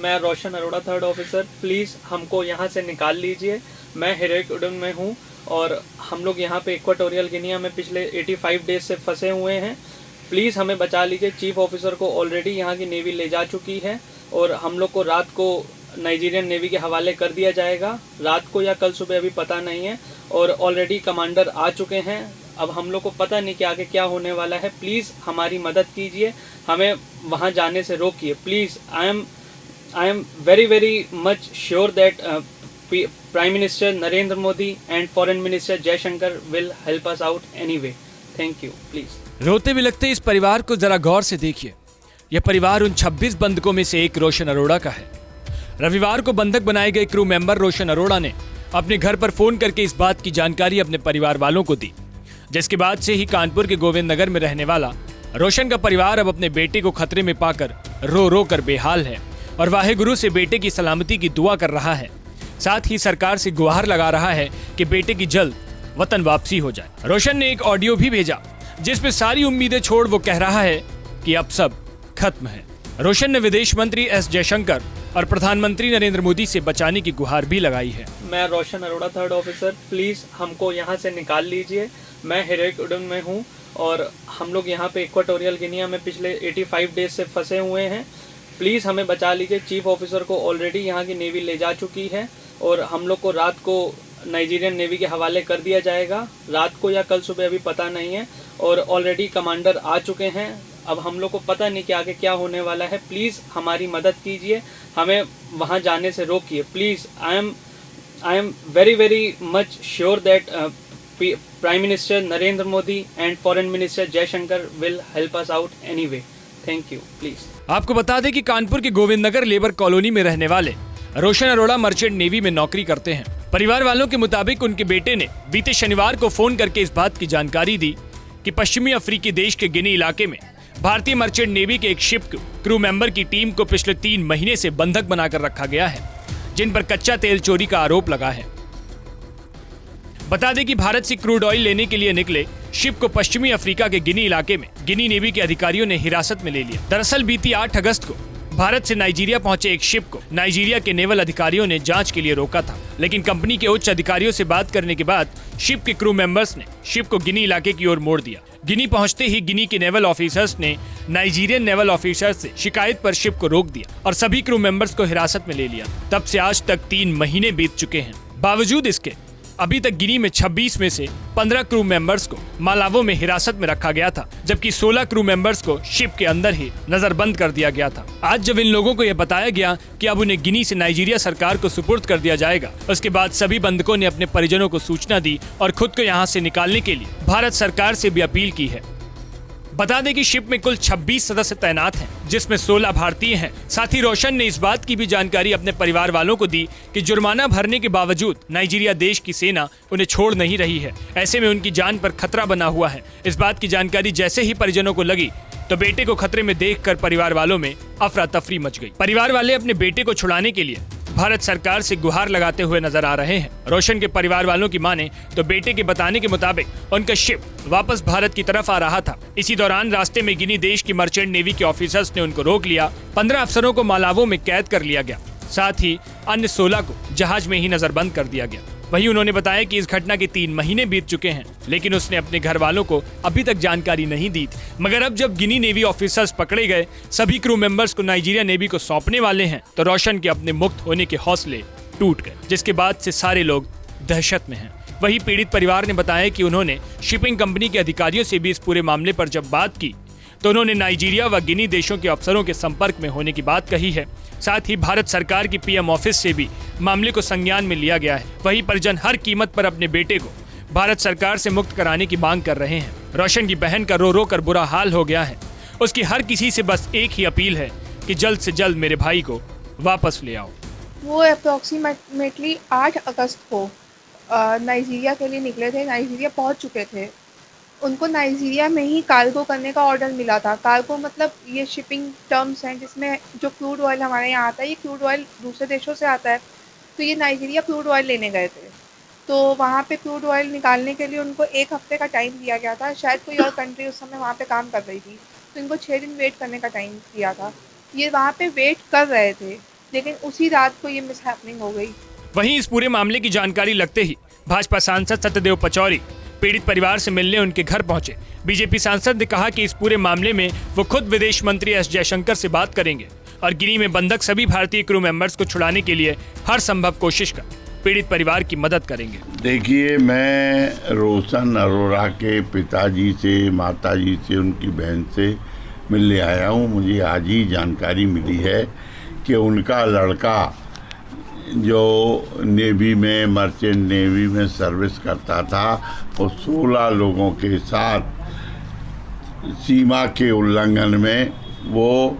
मैं रोशन Arora, 3rd officer. Please हमको यहाँ से निकाल लीजिए। मैं हेरोइक में हूँ और हम लोग यहाँ पे इक्वाटोरियल गिनिया में पिछले 85 डेज से फंसे हुए हैं। प्लीज़ हमें बचा लीजिए। चीफ ऑफिसर को ऑलरेडी यहाँ की नेवी ले जा चुकी है और हम लोग को रात को नाइजीरियन नेवी के हवाले कर दिया जाएगा, रात को या कल सुबह, अभी पता नहीं है। और ऑलरेडी कमांडर आ चुके हैं। अब हम लोग को पता नहीं कि आगे क्या होने वाला है। प्लीज़ हमारी मदद कीजिए, हमें वहाँ जाने से रोकिए please. I am very much sure that prime minister Narendra Modi and foreign minister Jaishankar will help us out anyway. Thank you. Please. रोते बिलखते इस परिवार को जरा गौर से देखिए। यह परिवार उन 26 बंधकों में से एक रोशन अरोड़ा का है। रविवार को बंधक बनाए गए क्रू मेंबर रोशन अरोड़ा ने अपने घर पर फोन करके इस बात की जानकारी अपने परिवार वालों को दी, जिसके बाद से ही कानपुर के गोविंद नगर में रहने वाला रोशन का परिवार अब अपने बेटे को खतरे में पाकर रो रो कर बेहाल है और वाहेगुरु से बेटे की सलामती की दुआ कर रहा है। साथ ही सरकार से गुहार लगा रहा है कि बेटे की जल्द वतन वापसी हो जाए। रोशन ने एक ऑडियो भी भेजा जिसमें सारी उम्मीदें छोड़ वो कह रहा है कि अब सब खत्म है। रोशन ने विदेश मंत्री एस जयशंकर और प्रधानमंत्री नरेंद्र मोदी से बचाने की गुहार भी लगाई है। मैं रोशन अरोड़ा, 3rd ऑफिसर। प्लीज़ हमको यहाँ से निकाल लीजिए। मैं हेरोइक में हूँ और हम लोग यहाँ पे इक्वाटोरियल गिनिया में पिछले 85 डेज से फंसे हुए हैं। प्लीज़ हमें बचा लीजिए। चीफ ऑफिसर को ऑलरेडी यहाँ की नेवी ले जा चुकी है और हम लोग को रात को नाइजीरियन नेवी के हवाले कर दिया जाएगा, रात को या कल सुबह, अभी पता नहीं है। और ऑलरेडी कमांडर आ चुके हैं। अब हम लोग को पता नहीं कि आगे क्या होने वाला है। प्लीज़ हमारी मदद कीजिए, हमें वहाँ जाने से रोकिए please. I am very much sure that prime minister Narendra Modi and foreign minister Jaishankar will help us out anyway. Thank you. Please. आपको बता दें कि कानपुर के गोविंद नगर लेबर कॉलोनी में रहने वाले रोशन अरोड़ा मर्चेंट नेवी में नौकरी करते हैं। परिवार वालों के मुताबिक उनके बेटे ने बीते शनिवार को फोन करके इस बात की जानकारी दी कि पश्चिमी अफ्रीकी देश के गिनी इलाके में भारतीय मर्चेंट नेवी के एक शिप क्रू मेंबर की टीम को पिछले 3 महीने से बंधक बनाकर रखा गया है, जिन पर कच्चा तेल चोरी का आरोप लगा है। बता दें कि भारत से क्रूड ऑयल लेने के लिए निकले शिप को पश्चिमी अफ्रीका के गिनी इलाके में गिनी नेवी के अधिकारियों ने हिरासत में ले लिया। दरअसल बीती 8 अगस्त को भारत से नाइजीरिया पहुंचे एक शिप को नाइजीरिया के नेवल अधिकारियों ने जांच के लिए रोका था, लेकिन कंपनी के उच्च अधिकारियों से बात करने के बाद शिप के क्रू मेंबर्स ने शिप को गिनी इलाके की ओर मोड़ दिया। गिनी पहुंचते ही गिनी के नेवल ऑफिसर्स ने नाइजीरियन नेवल ऑफिसर्स से शिकायत पर शिप को रोक दिया और सभी क्रू मेंबर्स को हिरासत में ले लिया। तब से आज तक 3 महीने बीत चुके हैं। बावजूद इसके अभी तक गिनी में 26 में से 15 क्रू मेंबर्स को मालावो में हिरासत में रखा गया था, जबकि 16 क्रू मेंबर्स को शिप के अंदर ही नजरबंद कर दिया गया था। आज जब इन लोगों को यह बताया गया कि अब उन्हें गिनी से नाइजीरिया सरकार को सुपुर्द कर दिया जाएगा, उसके बाद सभी बंधकों ने अपने परिजनों को सूचना दी और खुद को यहाँ से निकालने के लिए भारत सरकार से भी अपील की है। बता दें कि शिप में कुल 26 सदस्य तैनात हैं, जिसमें 16 भारतीय हैं। साथ ही रोशन ने इस बात की भी जानकारी अपने परिवार वालों को दी कि जुर्माना भरने के बावजूद नाइजीरिया देश की सेना उन्हें छोड़ नहीं रही है। ऐसे में उनकी जान पर खतरा बना हुआ है। इस बात की जानकारी जैसे ही परिजनों को लगी तो बेटे को खतरे में देखकर परिवार वालों में अफरा तफरी मच गई। परिवार वाले अपने बेटे को छुड़ाने के लिए भारत सरकार से गुहार लगाते हुए नजर आ रहे हैं। रोशन के परिवार वालों की माने तो बेटे के बताने के मुताबिक उनका शिप वापस भारत की तरफ आ रहा था। इसी दौरान रास्ते में गिनी देश की मर्चेंट नेवी के ऑफिसर्स ने उनको रोक लिया। 15 अफसरों को मालावो में कैद कर लिया गया, साथ ही अन्य 16 को जहाज में ही नजरबंद कर दिया गया। वहीं उन्होंने बताया कि इस घटना के 3 महीने बीत चुके हैं, लेकिन उसने अपने घर वालों को अभी तक जानकारी नहीं दी थी। मगर अब जब गिनी नेवी ऑफिसर्स पकड़े गए, सभी क्रू मेंबर्स को नाइजीरिया नेवी को सौंपने वाले हैं, तो रोशन के अपने मुक्त होने के हौसले टूट गए, जिसके बाद से सारे लोग दहशत में हैं। वहीं पीड़ित परिवार ने बताया कि उन्होंने शिपिंग कंपनी के अधिकारियों से भी इस पूरे मामले पर जब बात की तो उन्होंने नाइजीरिया व गिनी देशों के अफसरों के संपर्क में होने की बात कही है। साथ ही भारत सरकार की पीएम ऑफिस से भी मामले को संज्ञान में लिया गया है। वहीं परिजन हर कीमत पर अपने बेटे को भारत सरकार से मुक्त कराने की मांग कर रहे हैं। रोशन की बहन का रो रो कर बुरा हाल हो गया है। उसकी हर किसी से बस एक ही अपील है कि जल्द से जल्द मेरे भाई को वापस ले आओ। वो अप्रोक्सीमेटली 8 अगस्त को नाइजीरिया के लिए निकले थे। नाइजीरिया पहुंच चुके थे। उनको नाइजीरिया में ही कार्गो करने का ऑर्डर मिला था। कार्गो मतलब ये शिपिंग टर्म्स हैं जिसमें जो क्रूड ऑयल हमारे यहाँ आता है, ये क्रूड ऑयल दूसरे देशों से आता है। तो ये नाइजीरिया क्रूड ऑयल लेने गए थे। तो वहाँ पे क्रूड ऑयल निकालने के लिए उनको 1 हफ्ते का टाइम दिया गया था। शायद कोई और कंट्री उस समय वहाँ पे काम कर रही थी, तो इनको 6 दिन वेट करने का टाइम दिया था। ये वहाँ पे वेट कर रहे थे लेकिन उसी रात को ये मिसहैपनिंग हो गई। वहीं इस पूरे मामले की जानकारी लगते ही भाजपा सांसद सत्यदेव पचौरी पीड़ित परिवार से मिलने उनके घर पहुंचे। बीजेपी सांसद ने कहा कि इस पूरे मामले में वो खुद विदेश मंत्री एस जयशंकर से बात करेंगे और गिनी में बंधक सभी भारतीय क्रू मेंबर्स को छुड़ाने के लिए हर संभव कोशिश कर पीड़ित परिवार की मदद करेंगे। देखिए, मैं रोशन अरोड़ा के पिताजी से, माताजी से, उनकी बहन से मिलने आया हूँ। मुझे आज ही जानकारी मिली है कि उनका लड़का जो नेवी में, मर्चेंट नेवी में सर्विस करता था, वो 16 लोगों के साथ सीमा के उल्लंघन में वो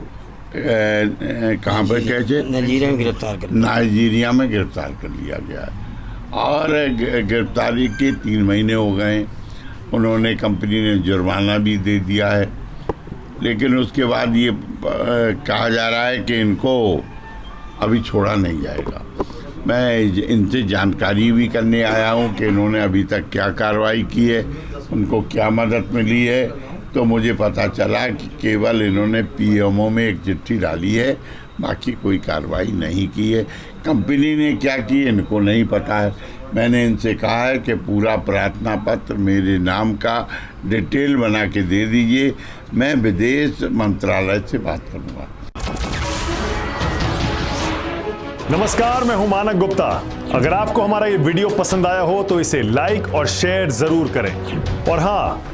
कहाँ पर कैसे नाइजीरिया में गिरफ्तार कर लिया गया है और गिरफ्तारी के 3 महीने हो गए। उन्होंने, कंपनी ने जुर्माना भी दे दिया है, लेकिन उसके बाद ये कहा जा रहा है कि इनको अभी छोड़ा नहीं जाएगा। मैं इनसे जानकारी भी करने आया हूँ कि इन्होंने अभी तक क्या कार्रवाई की है, उनको क्या मदद मिली है। तो मुझे पता चला कि केवल इन्होंने पीएमओ में एक चिट्ठी डाली है, बाकी कोई कार्रवाई नहीं की है। कंपनी ने क्या की इनको नहीं पता है। मैंने इनसे कहा है कि पूरा प्रार्थना पत्र मेरे नाम का डिटेल बना के दे दीजिए, मैं विदेश मंत्रालय से बात करूँगा। नमस्कार, मैं हूं मानक गुप्ता। अगर आपको हमारा ये वीडियो पसंद आया हो तो इसे लाइक और शेयर जरूर करें और हाँ,